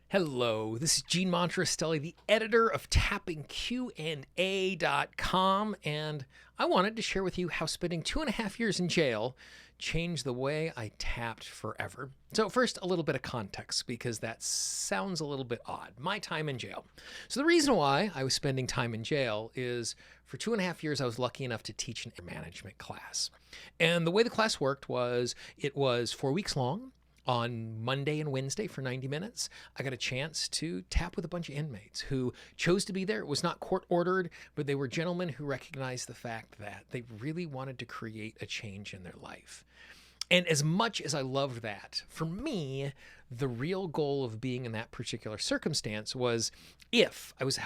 Hello, this is Gene Montrastelli, the editor of TappingQA.com, and I wanted to share with you how spending 2.5 years in jail changed the way I tapped forever. So first, a little bit of context, because that sounds a little bit odd. My time in jail. So the reason why I was spending time in jail is for 2.5 years, I was lucky enough to teach an management class. And the way the class worked was it was 4 weeks long. On Monday and Wednesday for 90 minutes, I got a chance to tap with a bunch of inmates who chose to be there. It was not court ordered, but they were gentlemen who recognized the fact that they really wanted to create a change in their life. And as much as I loved that, for me, the real goal of being in that particular circumstance was if I was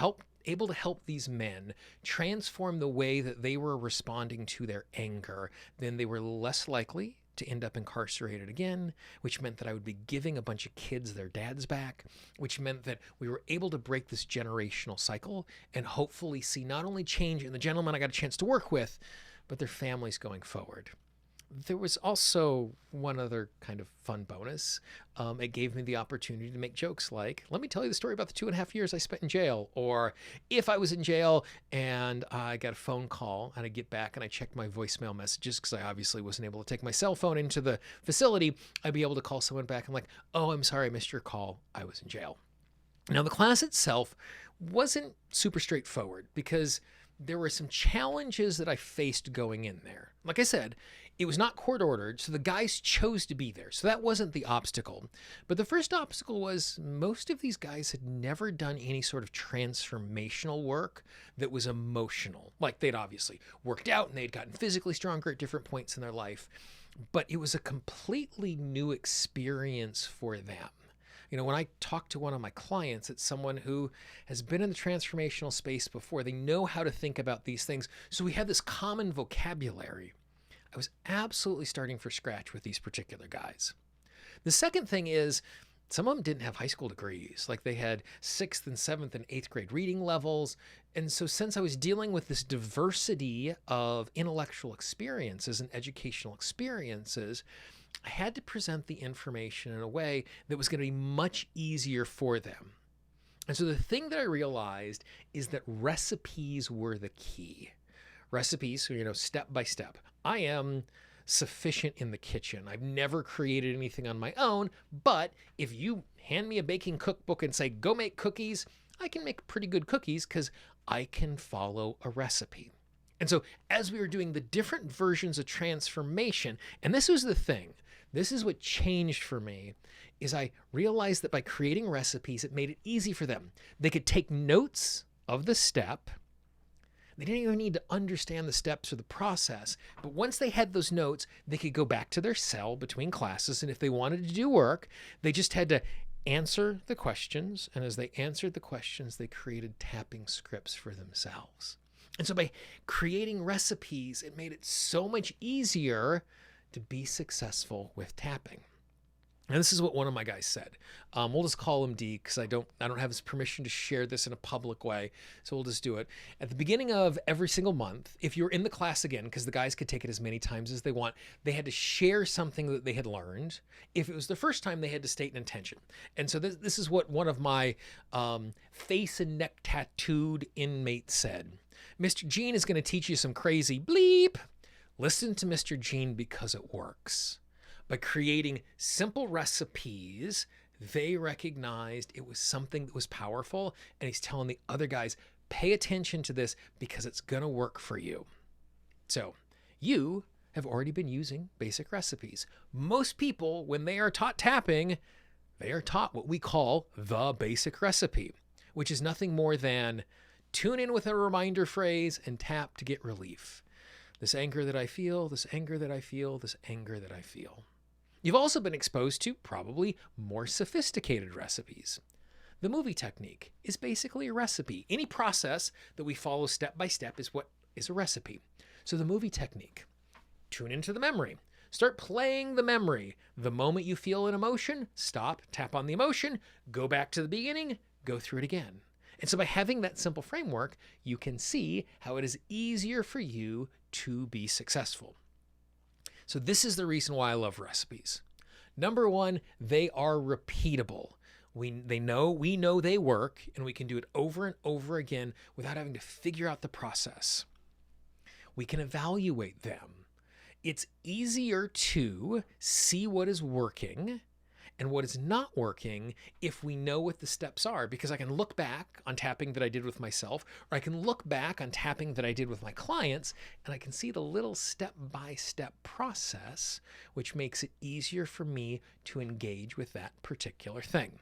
able to help these men transform the way that they were responding to their anger, then they were less likely to end up incarcerated again, which meant that I would be giving a bunch of kids their dads back, which meant that we were able to break this generational cycle and hopefully see not only change in the gentlemen I got a chance to work with, but their families going forward. There was also one other kind of fun bonus. It gave me the opportunity to make jokes like, let me tell you the story about the 2.5 years I spent in jail. Or if I was in jail and I got a phone call and I get back and I checked my voicemail messages because I obviously wasn't able to take my cell phone into the facility, I'd be able to call someone back and like, oh, I'm sorry, I missed your call. I was in jail. Now, the class itself wasn't super straightforward because there were some challenges that I faced going in there. Like I said, it was not court ordered, so the guys chose to be there. So that wasn't the obstacle. But the first obstacle was most of these guys had never done any sort of transformational work that was emotional. Like they'd obviously worked out and they'd gotten physically stronger at different points in their life, but it was a completely new experience for them. You know, when I talk to one of my clients, it's someone who has been in the transformational space before. They know how to think about these things. So we have this common vocabulary. I was absolutely starting from scratch with these particular guys. The second thing is some of them didn't have high school degrees. Like they had 6th and 7th and 8th grade reading levels. And so since I was dealing with this diversity of intellectual experiences and educational experiences, I had to present the information in a way that was going to be much easier for them. And so the thing that I realized is that recipes were the key. Recipes, so, step by step. I am sufficient in the kitchen. I've never created anything on my own, but if you hand me a baking cookbook and say, go make cookies, I can make pretty good cookies because I can follow a recipe. And so as we were doing the different versions of transformation, and this was the thing, this is what changed for me, is I realized that by creating recipes, it made it easy for them. They could take notes of the step. They didn't even need to understand the steps or the process. But once they had those notes, they could go back to their cell between classes. And if they wanted to do work, they just had to answer the questions. And as they answered the questions, they created tapping scripts for themselves. And so by creating recipes, it made it so much easier to be successful with tapping. And this is what one of my guys said. We'll just call him D because I don't have his permission to share this in a public way. So we'll just do it. At the beginning of every single month, if you're in the class again, because the guys could take it as many times as they want, they had to share something that they had learned. If it was the first time, they had to state an intention. And so this is what one of my face and neck tattooed inmates said. Mr. Gene is going to teach you some crazy bleep. Listen to Mr. Gene because it works. By creating simple recipes, they recognized it was something that was powerful, and he's telling the other guys, pay attention to this because it's going to work for you. So you have already been using basic recipes. Most people, when they are taught tapping, they are taught what we call the basic recipe, which is nothing more than tune in with a reminder phrase and tap to get relief. This anger that I feel, this anger that I feel, this anger that I feel. You've also been exposed to probably more sophisticated recipes. The movie technique is basically a recipe. Any process that we follow step by step is what is a recipe. So the movie technique, tune into the memory. Start playing the memory. The moment you feel an emotion, stop, tap on the emotion, go back to the beginning, go through it again. And so by having that simple framework, you can see how it is easier for you to be successful. So this is the reason why I love recipes. Number one, they are repeatable. We know they work, and we can do it over and over again without having to figure out the process. We can evaluate them. It's easier to see what is working and what is not working if we know what the steps are, because I can look back on tapping that I did with myself, or I can look back on tapping that I did with my clients, and I can see the little step-by-step process, which makes it easier for me to engage with that particular thing.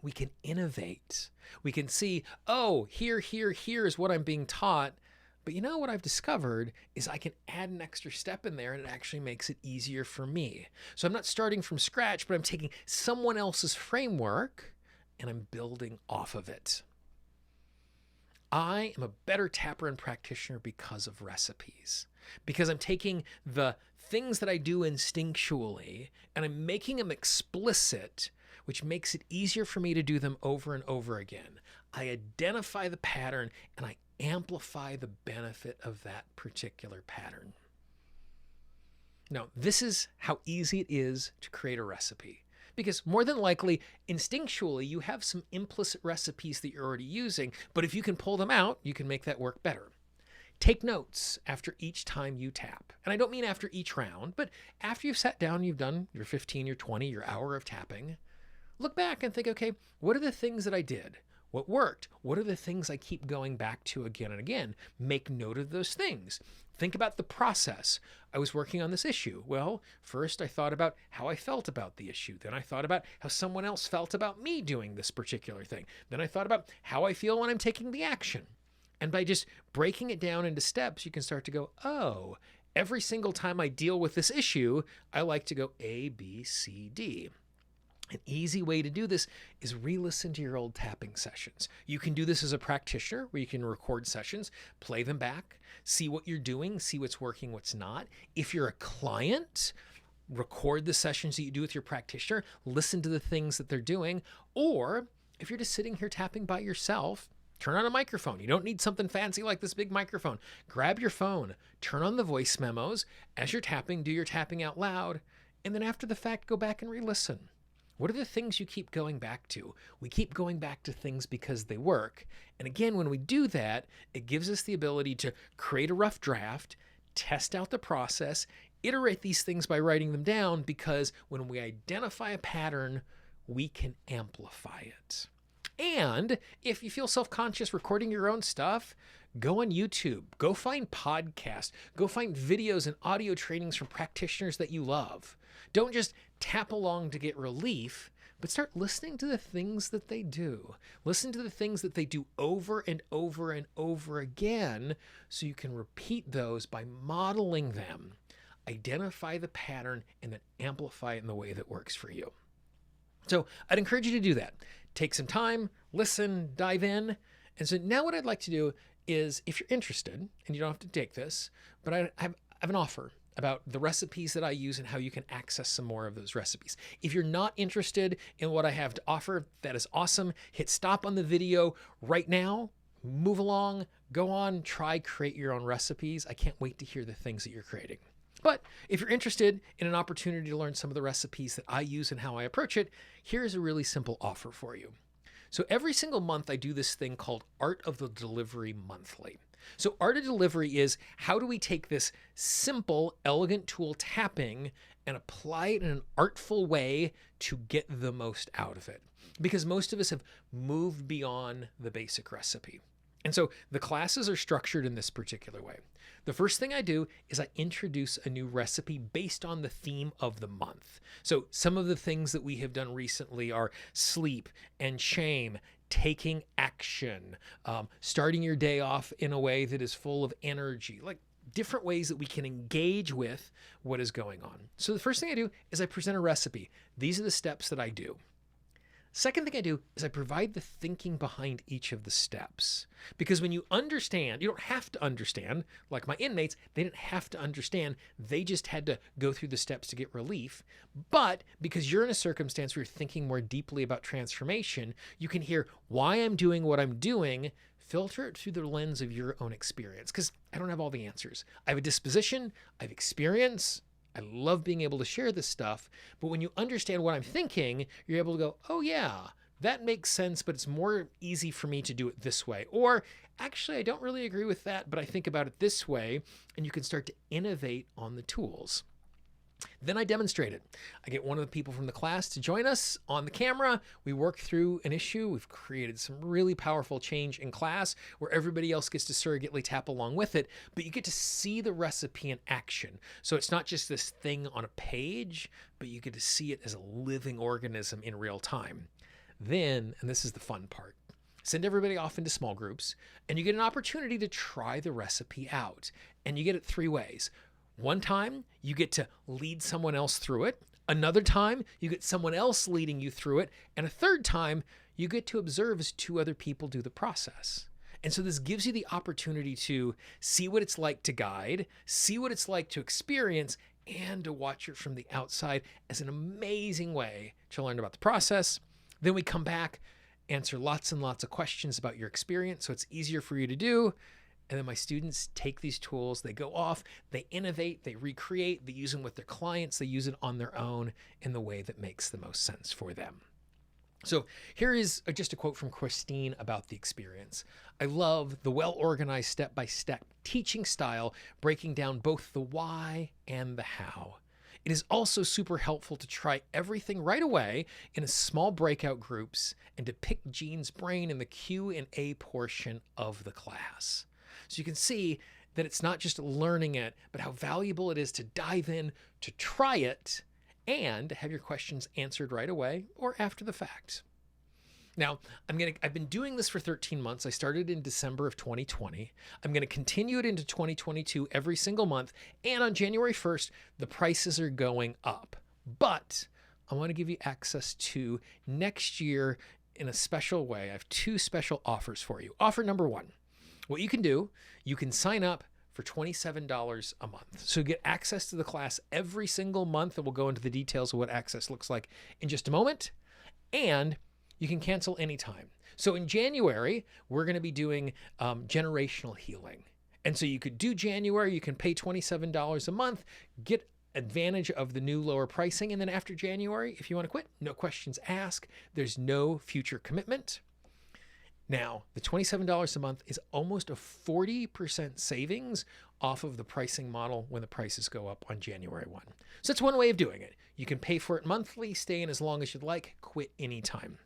We can innovate. We can see, oh, here's what I'm being taught. But you know what I've discovered is I can add an extra step in there, and it actually makes it easier for me. So I'm not starting from scratch, but I'm taking someone else's framework and I'm building off of it. I am a better tapper and practitioner because of recipes, because I'm taking the things that I do instinctually and I'm making them explicit, which makes it easier for me to do them over and over again. I identify the pattern and I amplify the benefit of that particular pattern. Now, this is how easy it is to create a recipe, because more than likely, instinctually, you have some implicit recipes that you're already using, but if you can pull them out, you can make that work better. Take notes after each time you tap. And I don't mean after each round, but after you've sat down, you've done your 15, your 20, your hour of tapping, look back and think, okay, what are the things that I did? What worked? What are the things I keep going back to again and again? Make note of those things. Think about the process. I was working on this issue. Well, first I thought about how I felt about the issue. Then I thought about how someone else felt about me doing this particular thing. Then I thought about how I feel when I'm taking the action. And by just breaking it down into steps, you can start to go, oh, every single time I deal with this issue, I like to go A, B, C, D. An easy way to do this is re-listen to your old tapping sessions. You can do this as a practitioner where you can record sessions, play them back, see what you're doing, see what's working, what's not. If you're a client, record the sessions that you do with your practitioner, listen to the things that they're doing. Or if you're just sitting here tapping by yourself, turn on a microphone. You don't need something fancy like this big microphone. Grab your phone, turn on the voice memos. As you're tapping, do your tapping out loud. And then after the fact, go back and re-listen. What are the things you keep going back to? We keep going back to things because they work. And again, when we do that, it gives us the ability to create a rough draft, test out the process, iterate these things by writing them down, because when we identify a pattern, we can amplify it. And if you feel self-conscious recording your own stuff, go on YouTube, go find podcasts, go find videos and audio trainings from practitioners that you love. Don't just tap along to get relief, but start listening to the things that they do. Listen to the things that they do over and over and over again, so you can repeat those by modeling them. Identify the pattern and then amplify it in the way that works for you. So I'd encourage you to do that. Take some time, listen, dive in. And so now what I'd like to do is, if you're interested, and you don't have to take this, but I have an offer about the recipes that I use and how you can access some more of those recipes. If you're not interested in what I have to offer, that is awesome. Hit stop on the video right now, move along, go on, try, create your own recipes. I can't wait to hear the things that you're creating. But if you're interested in an opportunity to learn some of the recipes that I use and how I approach it, here's a really simple offer for you. So every single month I do this thing called Art of the Delivery Monthly. So Art of Delivery is, how do we take this simple, elegant tool, tapping, and apply it in an artful way to get the most out of it? Because most of us have moved beyond the basic recipe. And so the classes are structured in this particular way. The first thing I do is I introduce a new recipe based on the theme of the month. So some of the things that we have done recently are sleep and shame, taking action, starting your day off in a way that is full of energy, like different ways that we can engage with what is going on. So the first thing I do is I present a recipe. These are the steps that I do. Second thing I do is I provide the thinking behind each of the steps. Because when you understand, you don't have to understand, like my inmates, they didn't have to understand, they just had to go through the steps to get relief. But because you're in a circumstance where you're thinking more deeply about transformation, you can hear why I'm doing what I'm doing, filter it through the lens of your own experience. Because I don't have all the answers. I have a disposition, I have experience, I love being able to share this stuff, but when you understand what I'm thinking, you're able to go, oh yeah, that makes sense, but it's more easy for me to do it this way. Or actually, I don't really agree with that, but I think about it this way, and you can start to innovate on the tools. Then I demonstrate it. I get one of the people from the class to join us on the camera. We work through an issue. We've created some really powerful change in class where everybody else gets to surrogately tap along with it, but you get to see the recipe in action. So it's not just this thing on a page, but you get to see it as a living organism in real time. Then, and this is the fun part, send everybody off into small groups, and you get an opportunity to try the recipe out. And you get it 3 ways. One time, you get to lead someone else through it. Another time, you get someone else leading you through it. And a third time, you get to observe as 2 other people do the process. And so this gives you the opportunity to see what it's like to guide, see what it's like to experience, and to watch it from the outside as an amazing way to learn about the process. Then we come back, answer lots and lots of questions about your experience, so it's easier for you to do. And then my students take these tools, they go off, they innovate, they recreate, they use them with their clients, they use it on their own in the way that makes the most sense for them. So here is just a quote from Christine about the experience. I love the well-organized step-by-step teaching style, breaking down both the why and the how. It is also super helpful to try everything right away in a small breakout groups and to pick Jean's brain in the Q&A portion of the class. So you can see that it's not just learning it, but how valuable it is to dive in, to try it, and have your questions answered right away or after the fact. Now, I've been doing this for 13 months. I started in December of 2020. I'm going to continue it into 2022 every single month. And on January 1st, the prices are going up. But I want to give you access to next year in a special way. I have 2 special offers for you. Offer number 1. What you can do, you can sign up for $27 a month. So get access to the class every single month, and we'll go into the details of what access looks like in just a moment. And you can cancel anytime. So in January, we're going to be doing generational healing. And so you could do January, you can pay $27 a month, get advantage of the new lower pricing. And then after January, if you want to quit, no questions asked. There's no future commitment. Now, the $27 a month is almost a 40% savings off of the pricing model when the prices go up on January 1. So that's one way of doing it. You can pay for it monthly, stay in as long as you'd like, quit anytime.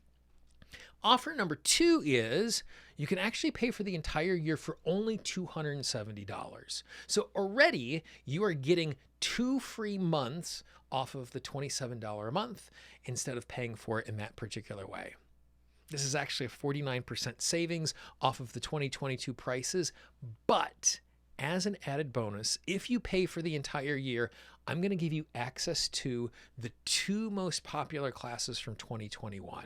Offer number 2 is you can actually pay for the entire year for only $270. So already you are getting 2 free months off of the $27 a month instead of paying for it in that particular way. This is actually a 49% savings off of the 2022 prices, but as an added bonus, if you pay for the entire year, I'm going to give you access to the 2 most popular classes from 2021.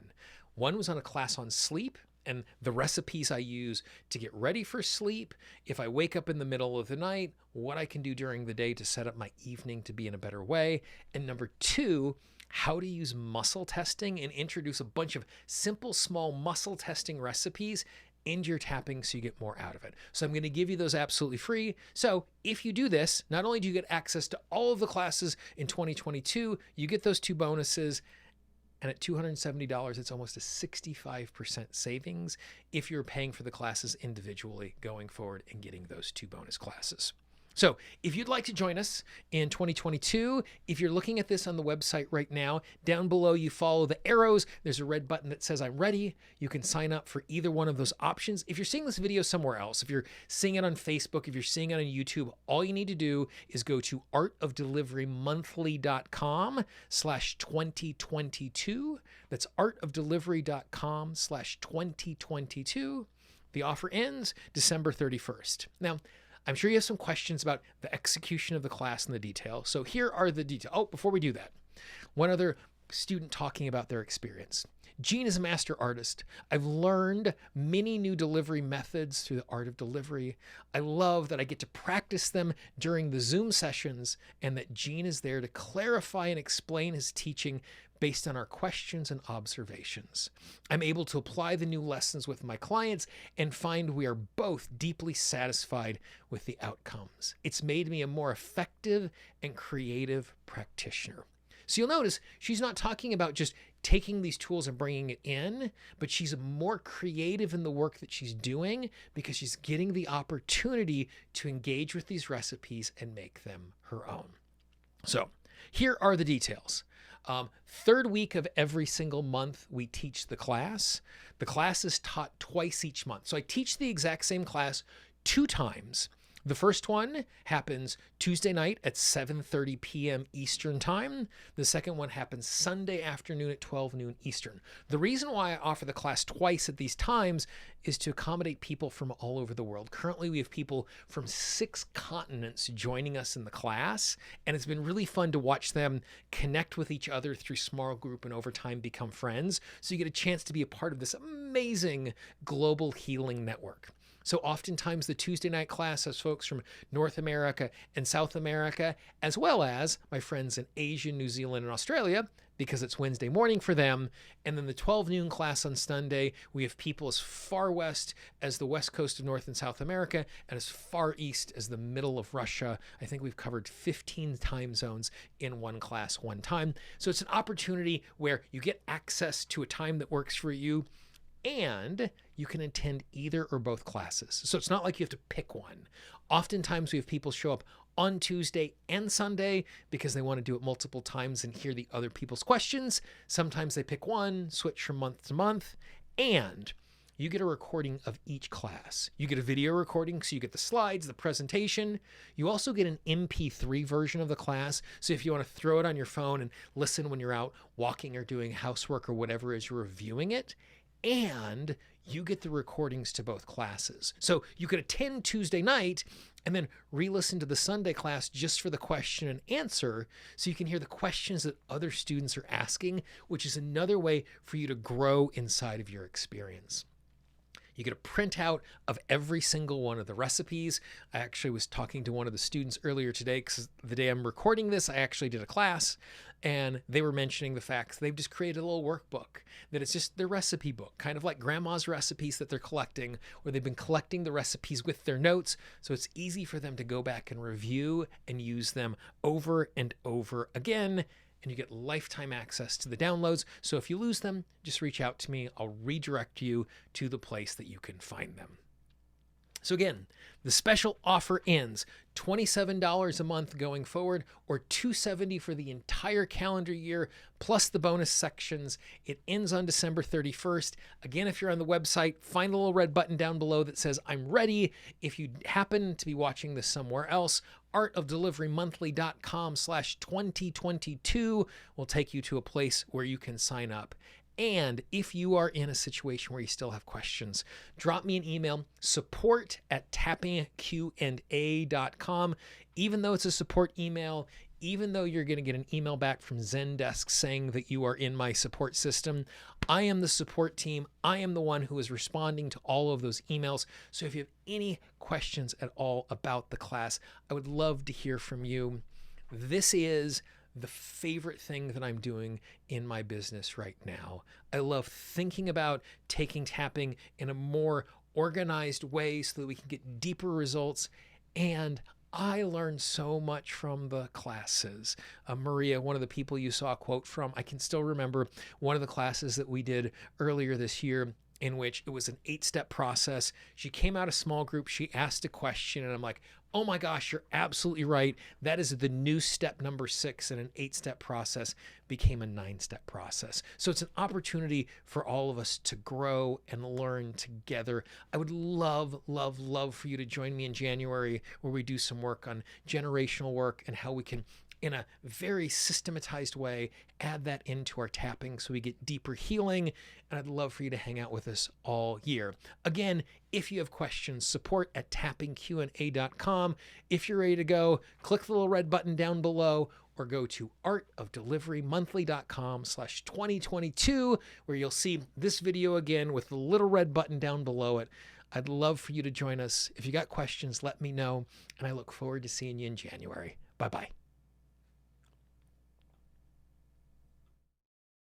One was on a class on sleep and the recipes I use to get ready for sleep. If I wake up in the middle of the night, what I can do during the day to set up my evening to be in a better way. And number 2, how to use muscle testing and introduce a bunch of simple, small muscle testing recipes into your tapping so you get more out of it. So I'm going to give you those absolutely free. So if you do this, not only do you get access to all of the classes in 2022, you get those 2 bonuses. And at $270, it's almost a 65% savings if you're paying for the classes individually going forward and getting those 2 bonus classes. So if you'd like to join us in 2022, if you're looking at this on the website right now, down below you follow the arrows. There's a red button that says I'm ready. You can sign up for either one of those options. If you're seeing this video somewhere else, if you're seeing it on Facebook, if you're seeing it on YouTube, all you need to do is go to artofdeliverymonthly.com/2022. That's artofdelivery.com/2022. The offer ends December 31st. Now, I'm sure you have some questions about the execution of the class and the detail. So here are the details. Oh, before we do that, one other student talking about their experience. Jean is a master artist. I've learned many new delivery methods through the art of delivery. I love that I get to practice them during the Zoom sessions and that Jean is there to clarify and explain his teaching based on our questions and observations. I'm able to apply the new lessons with my clients and find we are both deeply satisfied with the outcomes. It's made me a more effective and creative practitioner. So you'll notice she's not talking about just taking these tools and bringing it in, but she's more creative in the work that she's doing because she's getting the opportunity to engage with these recipes and make them her own. So here are the details. Third week of every single month, we teach the class. The class is taught twice each month. So I teach the exact same class 2 times. The first one happens Tuesday night at 7:30 p.m. Eastern Time. The second one happens Sunday afternoon at 12 noon Eastern. The reason why I offer the class twice at these times is to accommodate people from all over the world. Currently, we have people from 6 continents joining us in the class, and it's been really fun to watch them connect with each other through small group and over time become friends. So you get a chance to be a part of this amazing global healing network. So oftentimes the Tuesday night class has folks from North America and South America, as well as my friends in Asia, New Zealand, and Australia, because it's Wednesday morning for them. And then the 12 noon class on Sunday, we have people as far west as the west coast of North and South America and as far east as the middle of Russia. I think we've covered 15 time zones in one class, one time. So it's an opportunity where you get access to a time that works for you, and you can attend either or both classes. So it's not like you have to pick one. Oftentimes we have people show up on Tuesday and Sunday because they want to do it multiple times and hear the other people's questions. Sometimes they pick one, switch from month to month, and you get a recording of each class. You get a video recording, so you get the slides, the presentation. You also get an MP3 version of the class. So if you want to throw it on your phone and listen when you're out walking or doing housework or whatever as you're reviewing it, and you get the recordings to both classes. So you could attend Tuesday night and then re-listen to the Sunday class just for the question and answer, so you can hear the questions that other students are asking, which is another way for you to grow inside of your experience. You get a printout of every single one of the recipes. I actually was talking to one of the students earlier today because the day I'm recording this, I actually did a class, and they were mentioning the fact they've just created a little workbook, that it's just their recipe book, kind of like grandma's recipes that they're collecting, where they've been collecting the recipes with their notes. So it's easy for them to go back and review and use them over and over again. And you get lifetime access to the downloads. So if you lose them, just reach out to me. I'll redirect you to the place that you can find them. So again, the special offer ends $27 a month going forward, or $270 for the entire calendar year, plus the bonus sections. It ends on December 31st. Again, if you're on the website, find the little red button down below that says I'm ready. If you happen to be watching this somewhere else, artofdeliverymonthly.com/2022 will take you to a place where you can sign up. And if you are in a situation where you still have questions, drop me an email, support@tappingqanda.com. Even though it's a support email, even though you're going to get an email back from Zendesk saying that you are in my support system, I am the support team. I am the one who is responding to all of those emails. So if you have any questions at all about the class, I would love to hear from you. This is the favorite thing that I'm doing in my business right now. I love thinking about taking tapping in a more organized way so that we can get deeper results. And I learned so much from the classes. Maria, one of the people you saw a quote from, I can still remember one of the classes that we did earlier this year, in which it was an 8-step process. She came out of small group, she asked a question, and I'm like, oh my gosh, you're absolutely right. That is the new step number 6 in an 8-step process became a 9-step process. So it's an opportunity for all of us to grow and learn together. I would love, love, love for you to join me in January, where we do some work on generational work and how we can, in a very systematized way, add that into our tapping so we get deeper healing. And I'd love for you to hang out with us all year. Again, if you have questions, support@tappingqanda.com. If you're ready to go, click the little red button down below, or go to artofdeliverymonthly.com/2022, where you'll see this video again with the little red button down below it. I'd love for you to join us. If you got questions, let me know, and I look forward to seeing you in January. Bye-bye.